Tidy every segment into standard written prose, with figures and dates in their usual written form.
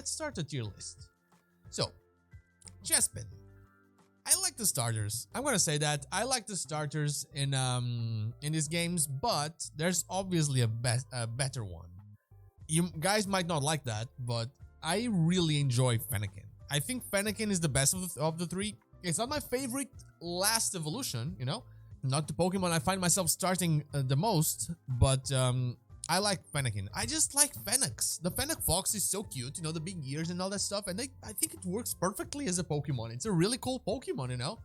let's start a tier list. So, Chespin. I like the starters. I'm gonna say that I like the starters in these games, but there's obviously a better one. You guys might not like that, but I really enjoy Fennekin. I think Fennekin is the best of the three. It's not my favorite last evolution, you know, not the Pokemon I find myself starting the most, but I like Fennekin. I just like Fennex. The Fennec Fox is so cute, you know, the big ears and all that stuff, and I think it works perfectly as a Pokemon. It's a really cool Pokemon, you know?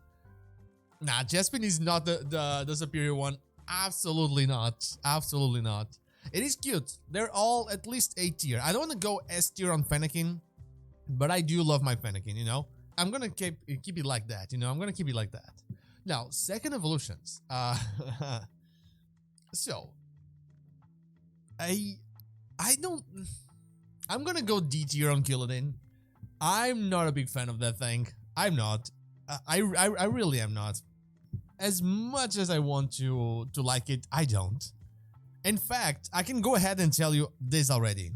Nah, Chespin is not the superior one. Absolutely not. Absolutely not. It is cute. They're all at least A tier. I don't want to go S tier on Fennekin, but I do love my Fennekin, you know? I'm gonna keep it like that, you know? I'm gonna keep it like that. Now, second evolutions. So... I'm gonna go D tier on Kilodin. I'm not a big fan of that thing. I'm not. I really am not. As much as I want to like it, I don't. In fact, I can go ahead and tell you this already.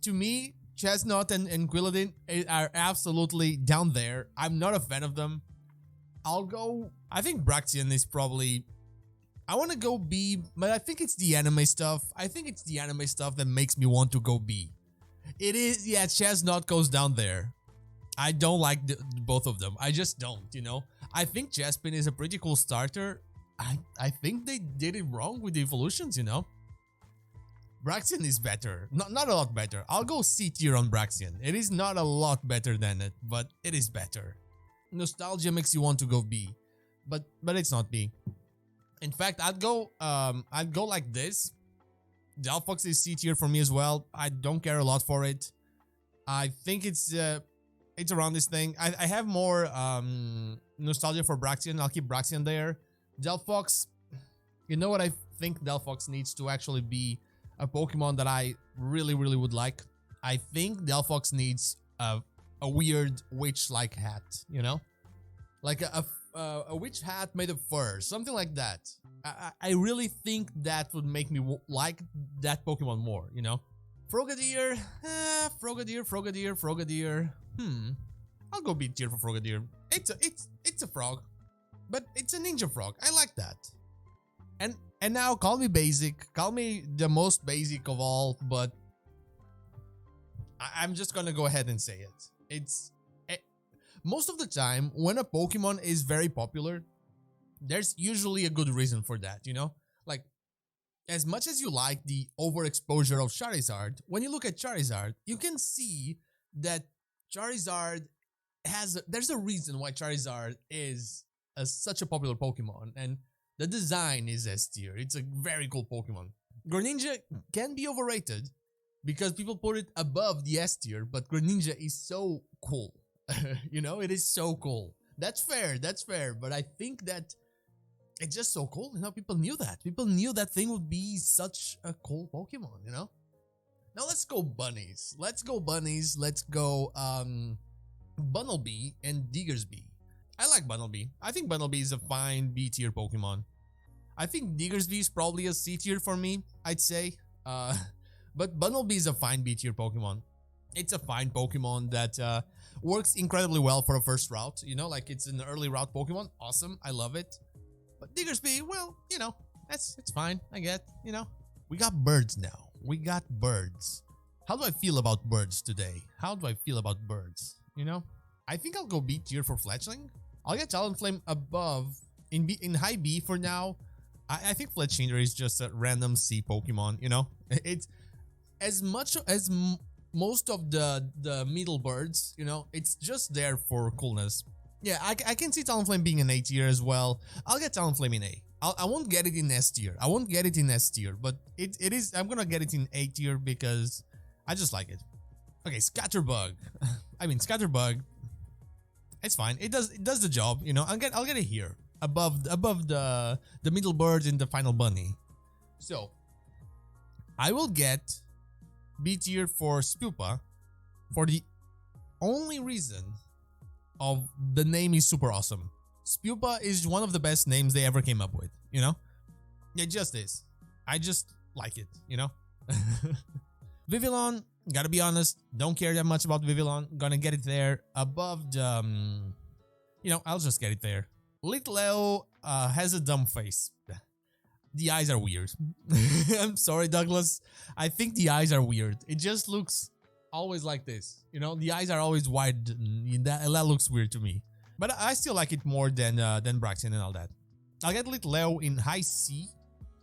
To me, Chestnut and Quilladin are absolutely down there. I'm not a fan of them. I think Braxian is probably... I want to go B, but I think it's the anime stuff. I think it's the anime stuff that makes me want to go B. It is, yeah, Chestnut goes down there. I don't like both of them. I just don't, you know. I think Chespin is a pretty cool starter. I think they did it wrong with the evolutions, you know. Braxian is better. Not a lot better. I'll go C tier on Braxian. It is not a lot better than it, but it is better. Nostalgia makes you want to go B, but it's not B. In fact, I'd go like this. Delphox is C tier for me as well. I don't care a lot for it. I think it's around this thing. I have more nostalgia for Braxian. I'll keep Braxian there. Delphox, you know what I think Delphox needs to actually be a Pokemon that I really would like? I think Delphox needs a weird witch-like hat, you know? Like a witch hat made of fur, something like that. I really think that would make me like that Pokemon more, you know? Frogadier, Frogadier. I'll go B tier for Frogadier. It's a frog, but it's a ninja frog. I like that. And now call me basic, call me the most basic of all, but I'm just gonna go ahead and say it. Most of the time, when a Pokemon is very popular, there's usually a good reason for that, you know? Like, as much as you like the overexposure of Charizard, when you look at Charizard, you can see that Charizard there's a reason why Charizard is such a popular Pokemon, and the design is S tier. It's a very cool Pokemon. Greninja can be overrated because people put it above the S tier, but Greninja is so cool. You know, it is so cool. That's fair, but I think that it's just so cool, you know. People knew that thing would be such a cool Pokemon, you know. Now let's go bunnies. Let's go Bunnelby and Diggersby. I like Bunnelby. I think Bunnelby is a fine B tier Pokemon. I think Diggersby is probably a C tier for me, I'd say. But Bunnelby is a fine B tier Pokemon. It's a fine Pokemon that works incredibly well for a first route, you know, like it's an early route Pokemon. Awesome, I love it. But Diggersby, well, you know, it's fine, I get, you know. We got birds now. We got birds. How do I feel about birds today? How do I feel about birds? You know, I think I'll go B tier for Fletchling. I'll get Talonflame above in high B for now. I think Fletchinder is just a random C Pokemon, you know. It's as much as most of the middle birds, you know, it's just there for coolness. Yeah, I can see Talonflame being an A tier as well. I'll get Talonflame in A. I won't get it in S tier. But it is. I'm gonna get it in A tier because I just like it. Okay, Scatterbug. I mean, Scatterbug. It's fine. It does the job. You know, I'll get it here above the middle bird and the final bunny. So I will get B tier for Spupa for the only reason of the name is super awesome. Spupa is one of the best names they ever came up with, you know? It just is. I just like it, you know? Vivillon, Gotta be honest, don't care that much about Vivillon. Gonna get it there above the, I'll just get it there. Litleo has a dumb face. The eyes are weird. I'm sorry, Douglas. I think the eyes are weird. It just looks always like this. The eyes are always wide. That looks weird to me. But I still like it more than Braixen and all that. I'll get Litleo in high C.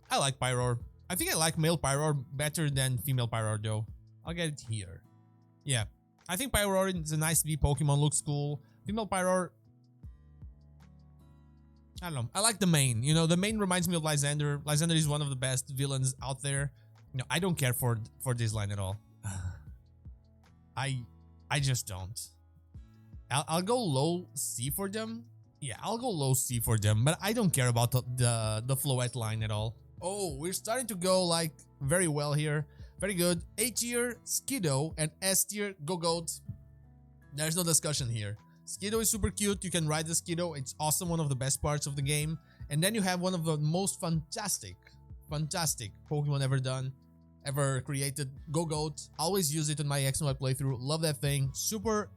I like Pyroar. I think I like male Pyroar better than female Pyroar though. I'll get it here. Yeah. I think Pyroar is a nice V Pokemon. Looks cool. Female Pyroar, I don't know. I like the main. The main reminds me of Lysander. Lysander is one of the best villains out there. I don't care for this line at all. I just don't. I'll go low C for them. Yeah, I'll go low C for them, but I don't care about the Floette line at all. Oh, we're starting to go like very well here. Very good. A tier, Skiddo, and S tier, Gogoat. There's no discussion here. Skiddo is super cute. You can ride the Skiddo. It's awesome. One of the best parts of the game. And then you have one of the most fantastic Pokemon ever created. Gogoat. Always use it in my X and Y playthrough. Love that thing. Super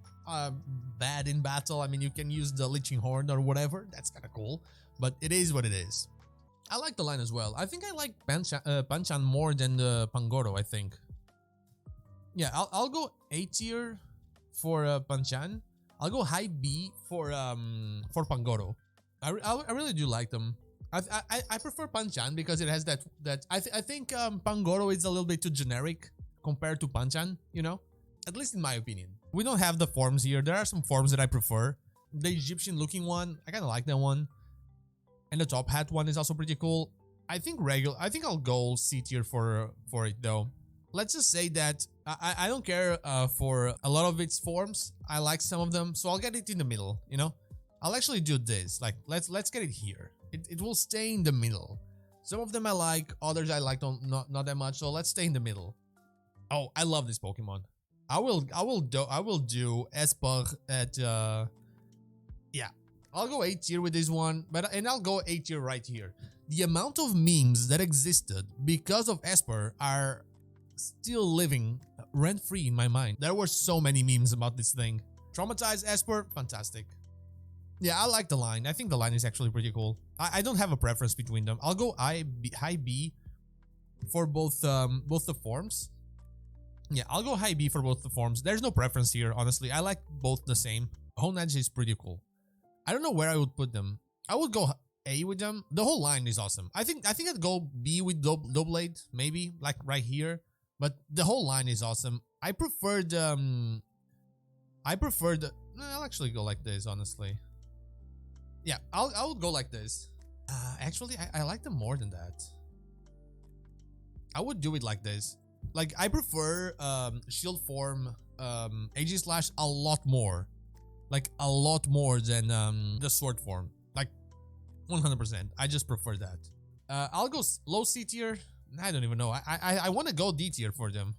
bad in battle. I mean, you can use the Leeching Horn or whatever. That's kind of cool. But it is what it is. I like the line as well. I think I like Panchan more than the Pangoro, I think. Yeah, I'll go A tier for Panchan. I'll go high B for Pangoro. I really do like them. I prefer Panchan because it has that I think Pangoro is a little bit too generic compared to Panchan, At least in my opinion. We don't have the forms here. There are some forms that I prefer. The Egyptian looking one, I kind of like that one. And the top hat one is also pretty cool. I think I'll go C tier for it though. Let's just say that I don't care for a lot of its forms. I like some of them, so I'll get it in the middle, I'll actually do this. Like, let's get it here. It will stay in the middle. Some of them I like, others I like not that much, so let's stay in the middle. Oh, I love this Pokemon. I will do Espar at yeah. I'll go A tier with this one, and I'll go A tier right here. The amount of memes that existed because of Espar are still living rent-free in my mind. There were so many memes about this thing. Traumatized Espar, fantastic. Yeah, I like the line. I think the line is actually pretty cool. I don't have a preference between them. I'll go high B for both the forms. Yeah, I'll go high B for both the forms. There's no preference here, honestly. I like both the same. Honedge is pretty cool. I don't know where I would put them. I would go A with them. The whole line is awesome. I think I'd go B with Doublade, maybe, like right here. But the whole line is awesome. I prefer the I'll actually go like this, honestly. Yeah, I'll go like this. Actually, I like them more than that. I would do it like this. Like, I prefer shield form Aegislash a lot more. Like, a lot more than the sword form. Like, 100%. I just prefer that. I'll go low C tier. I don't even know. I want to go D tier for them.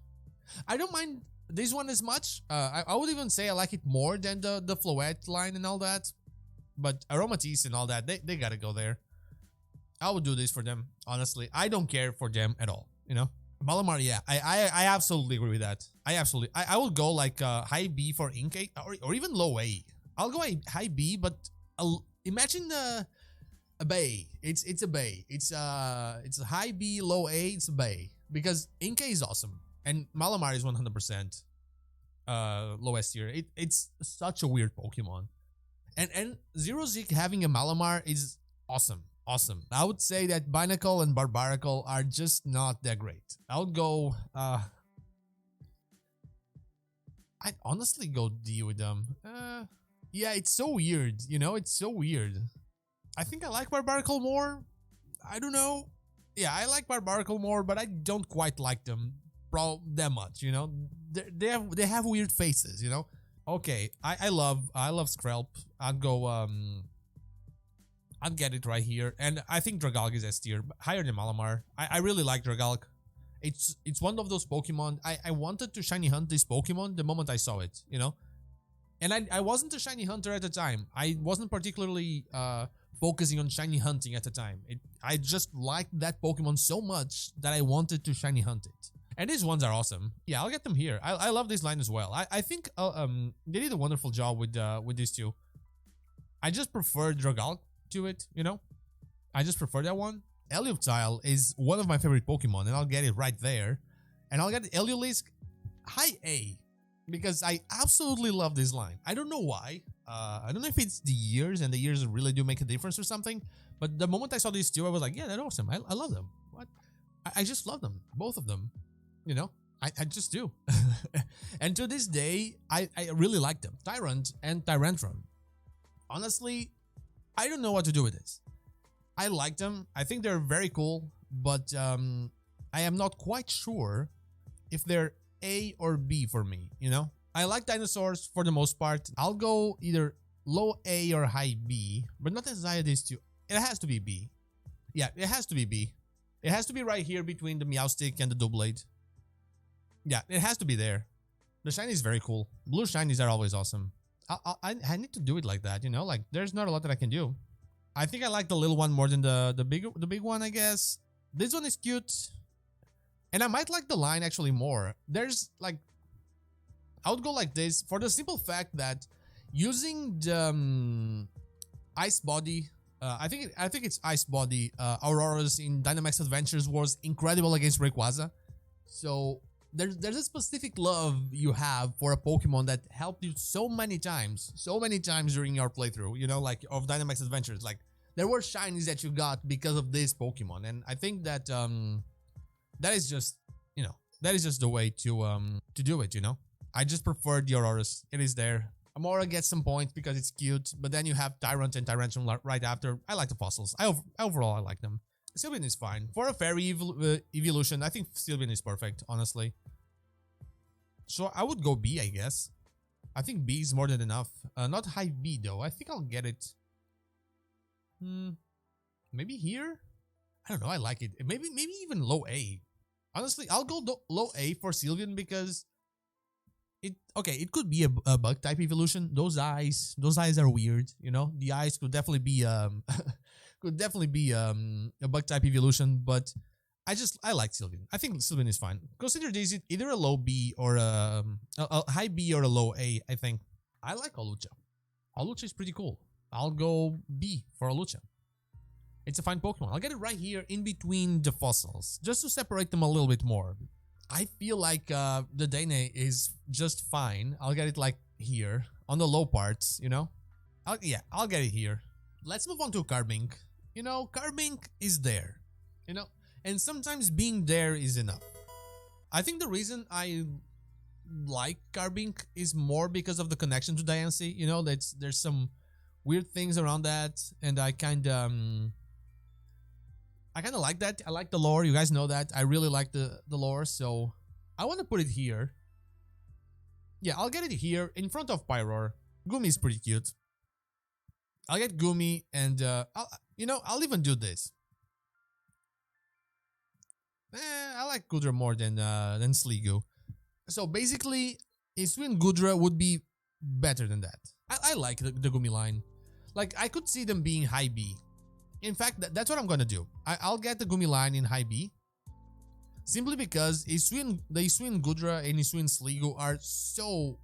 I don't mind this one as much. I would even say I like it more than the Floette line and all that. But Aromatisse and all that, they gotta go there. I would do this for them, honestly. I don't care for them at all, Malamar, yeah, I absolutely agree with that. I will go like high B for Inkay or even low A. I'll go high B, but imagine a bay. It's a bay. It's a high B, low A. It's a bay because Inkay is awesome and Malamar is 100% low S tier. It's such a weird Pokemon, and Zero Zik having a Malamar is awesome. Awesome. I would say that Binacle and Barbaracle are just not that great. I would go, I'd honestly go D with them. Yeah, it's so weird, it's so weird. I think I like Barbaracle more. I don't know. Yeah, I like Barbaracle more, but I don't quite like them that much, They have weird faces, Okay, I love Skrelp. I'd go, I'd get it right here. And I think Dragalge is S tier, higher than Malamar. I really like Dragalge. It's one of those Pokemon. I wanted to shiny hunt this Pokemon the moment I saw it, And I wasn't a shiny hunter at the time. I wasn't particularly focusing on shiny hunting at the time. I just liked that Pokemon so much that I wanted to shiny hunt it. And these ones are awesome. Yeah, I'll get them here. I love this line as well. I think they did a wonderful job with these two. I just prefer Dragalk to it, you know? I just prefer that one. Helioptile is one of my favorite Pokemon, and I'll get it right there. And I'll get Heliolisk high A, because I absolutely love this line. I don't know why. I don't know if it's the years, and the years really do make a difference or something. But the moment I saw these two, I was like, yeah, they're awesome. I love them. What? I just love them. Both of them. You know? I just do. And to this day, I really like them. Tyrant and Tyrantrum. Honestly, I don't know what to do with this. I like them. I think they're very cool. But I am not quite sure if they're A or B for me, you know? I like dinosaurs for the most part. I'll go either low A or high B, but not as high as these two. It has to be B. Yeah, it has to be B. It has to be right here between the Meowstic and the Doublade. Yeah, it has to be there. The shiny is very cool. Blue shinies are always awesome. I need to do it like that, you know? Like, there's not a lot that I can do. I think I like the little one more than the big one, I guess. This one is cute. And I might like the line actually more. There's like, I would go like this for the simple fact that using the Ice Body, I think it's Ice Body Auroras in Dynamax Adventures was incredible against Rayquaza. So there's a specific love you have for a Pokemon that helped you so many times during your playthrough, you know, like of Dynamax Adventures. Like there were shinies that you got because of this Pokemon, and I think that that is just, you know, that is just the way to do it, you know. I just prefer the Auroras. It is there. Amora gets some points because it's cute, but then you have Tyrant and Tyrantrum right after. I like the fossils. Overall, I like them. Sylveon is fine. For a fairy evolution, I think Sylveon is perfect, honestly. So I would go B, I guess. I think B is more than enough. Not high B, though. I think I'll get it. Maybe here? I don't know. I like it. Maybe even low A. Honestly, I'll go low A for Sylveon because it could be a bug type evolution. Those eyes are weird, you know. The eyes could definitely be a bug type evolution, but I like Sylveon. I think Sylveon is fine. Consider this either a low B or a high B or a low A. I think I like Hawlucha. Hawlucha is pretty cool. I'll go B for Hawlucha. It's a fine Pokemon. I'll get it right here in between the fossils, just to separate them a little bit more. I feel like the Dene is just fine. I'll get it like here on the low parts, you know. I'll get it here. Let's move on to Carbink. You know, Carbink is there, you know, and sometimes being there is enough. I think the reason I like Carbink is more because of the connection to Diancie. You know, there's some weird things around that, and I kind of like that. I like the lore. You guys know that. I really like the lore, so I want to put it here. Yeah, I'll get it here in front of Pyroar. Gumi is pretty cute. I'll get Gumi, and I'll even do this. I like Gudra more than Sliggoo. So basically, Hisuian Gudra would be better than that. I like the Gumi line. Like, I could see them being high B. In fact, that's what I'm gonna do. I'll get the Gumi line in high B. Simply because the Hisuian Gudra and Hisuian Sliggoo are so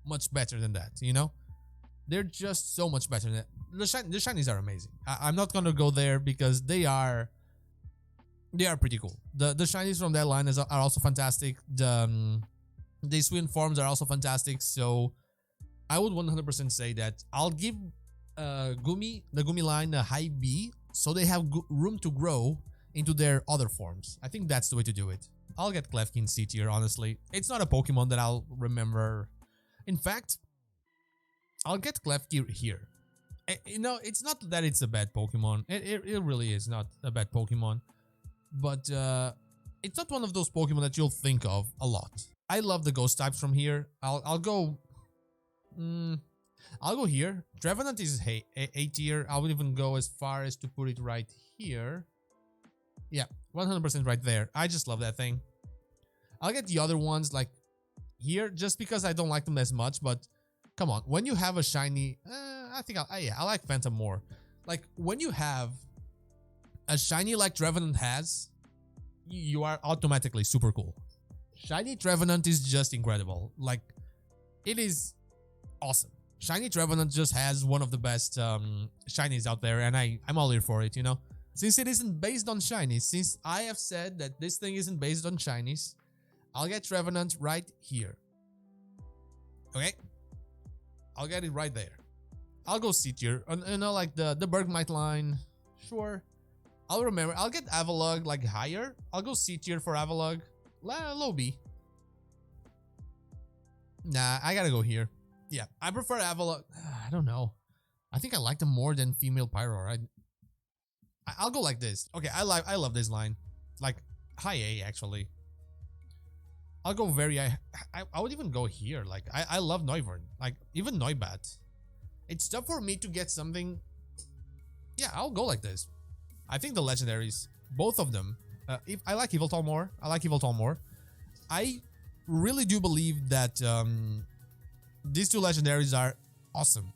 much better than that, you know? They're just so much better than that. The shinies are amazing. I'm not gonna go there because they are pretty cool. The shinies from that line are also fantastic. The Hisuian forms are also fantastic. So I would 100% say that I'll give the Gumi line a high B, so they have room to grow into their other forms. I think that's the way to do it. I'll get Klefki C tier, honestly. It's not a Pokemon that I'll remember. In fact, I'll get Klefki here. You know, it's not that it's a bad Pokemon. It really is not a bad Pokemon. But it's not one of those Pokemon that you'll think of a lot. I love the ghost types from here. I'll go here. Trevenant is A tier. I would even go as far as to put it right here. Yeah, 100% right there. I just love that thing. I'll get the other ones like here just because I don't like them as much. But come on, when you have a shiny, I think I like Phantom more. Like when you have a shiny like Trevenant has, you are automatically super cool. Shiny Trevenant is just incredible. Like, it is awesome. Shiny Trevenant just has one of the best shinies out there, and I'm all here for it, you know? Since it isn't based on shinies, since I have said that this thing isn't based on shinies, I'll get Trevenant right here. Okay? I'll get it right there. I'll go C tier. You know, like the Bergmite line. Sure. I'll remember. I'll get Avalugg like higher. I'll go C tier for Avalugg. Low B. Nah, I gotta go here. Yeah, I prefer Avalugg. I don't know. I think I like them more than female Pyro, right? I'll go like this. Okay, I love this line. Like high A actually. I'll go very I would even go here. Like I love Noivern. Like even Noibat. It's tough for me to get something. Yeah, I'll go like this. I think the legendaries, both of them. If I like Yveltal more. I like Yveltal more. I really do believe that these two legendaries are awesome.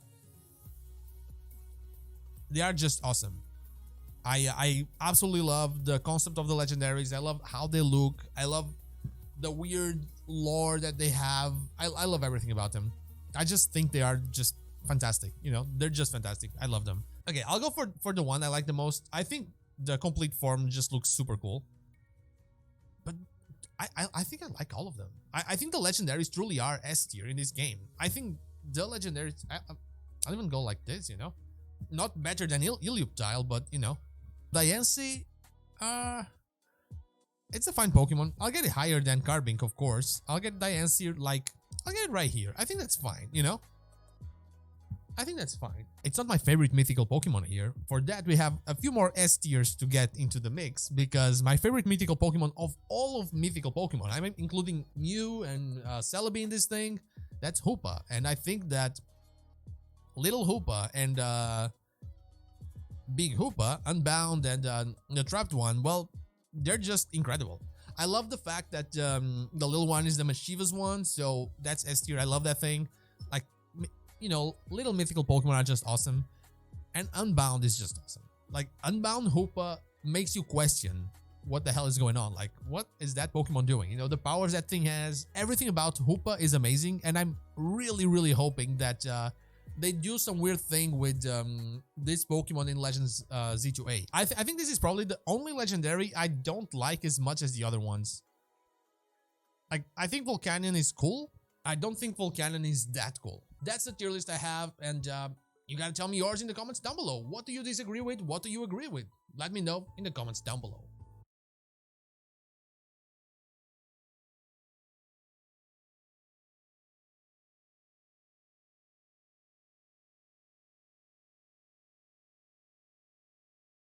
They are just awesome. I absolutely love the concept of the legendaries. I love how they look. I love the weird lore that they have. I love everything about them. I just think they are just fantastic. You know, they're just fantastic. I love them. Okay, I'll go for the one I like the most. I think the complete form just looks super cool. But I think I like all of them. I think the legendaries truly are S tier in this game. I think the legendaries, I'll even go like this, you know? Not better than Ilyuptile, but you know. Diancie, it's a fine Pokemon. I'll get it higher than Carbink, of course. I'll get Diancie like, I'll get it right here. I think that's fine, you know? I think that's fine. It's not my favorite mythical Pokemon here. For that, we have a few more S tiers to get into the mix, because my favorite mythical Pokemon of all of mythical Pokemon, I mean, including Mew and Celebi in this thing, that's Hoopa. And I think that Little Hoopa and Big Hoopa, Unbound, and the Trapped one, well, they're just incredible. I love the fact that the little one is the mischievous one, so that's S tier. I love that thing. Like, you know, little mythical Pokemon are just awesome. And Unbound is just awesome. Like, Unbound Hoopa makes you question what the hell is going on. Like, what is that Pokemon doing? You know, the powers that thing has, everything about Hoopa is amazing. And I'm really hoping that they do some weird thing with this Pokemon in Legends Z-A. I think this is probably the only legendary I don't like as much as the other ones. Like, I think Volcanion is cool. I don't think Volcanion is that cool. That's the tier list I have, and you gotta tell me yours in the comments down below. What do you disagree with? What do you agree with? Let me know in the comments down below.